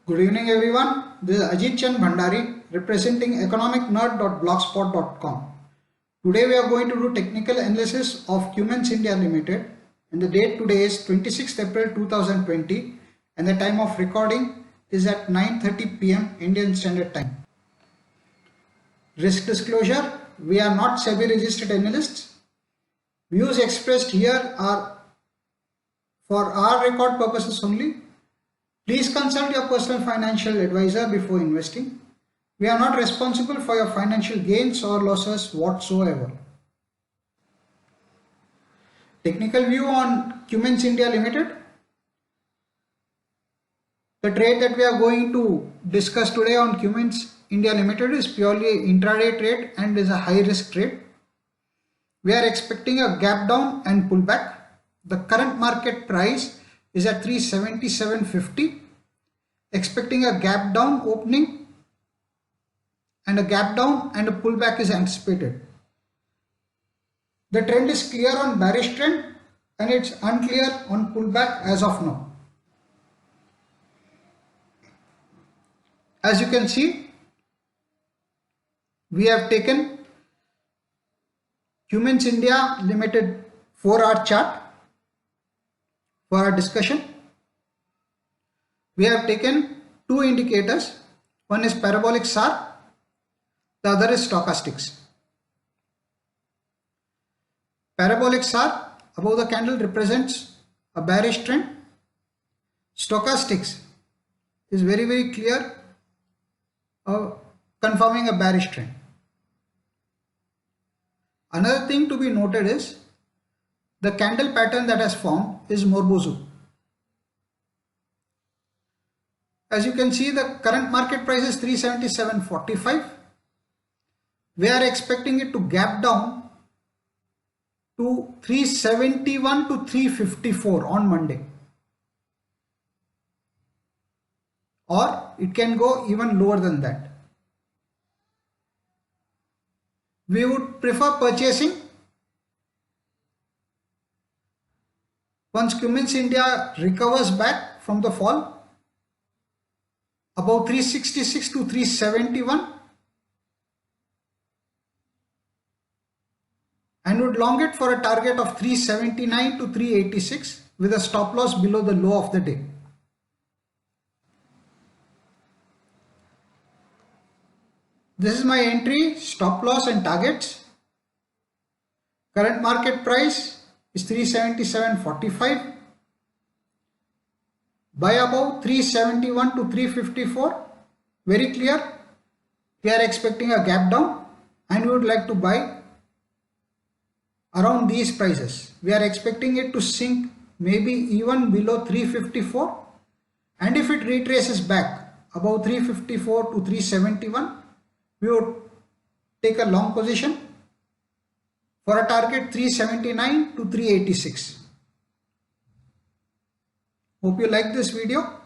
Good evening everyone. This is Ajit Chand Bhandari representing economicnerd.blogspot.com. Today we are going to do technical analysis of Cummins India Limited and the date today is 26th April 2020 and the time of recording is at 9:30 p.m. Indian Standard Time. Risk disclosure: we are not SEBI registered analysts. Views expressed here are for our record purposes only. Please consult your personal financial advisor before investing. We are not responsible for your financial gains or losses whatsoever. Technical view on Cummins India Limited. The trade that we are going to discuss today on Cummins India Limited is purely intraday trade and is a high risk trade. We are expecting a gap down and pullback. The current market price is at 377.50, expecting a gap down opening and a gap down and a pullback is anticipated. The trend is clear on bearish trend and it's unclear on pullback as of now. As you can see, we have taken Cummins India Limited 4-hour chart for our discussion. We have taken two indicators. One is parabolic SAR, the other is stochastics. Parabolic SAR above the candle represents a bearish trend. Stochastics is very clear, confirming a bearish trend. Another thing to be noted is the candle pattern that has formed is Morbozu. As you can see, the current market price is 377.45. We are expecting it to gap down to 371 to 354 on Monday. Or it can go even lower than that. We would prefer purchasing once Cummins India recovers back from the fall about 366 to 371 and would long it for a target of 379 to 386 with a stop loss below the low of the day. This is my entry, stop loss and targets. Current market price is 377.45. Buy above 371 to 354. Very clear. We are expecting a gap down and we would like to buy around these prices. We are expecting it to sink maybe even below 354, and if it retraces back above 354 to 371, we would take a long position for a target 379 to 386. Hope you like this video.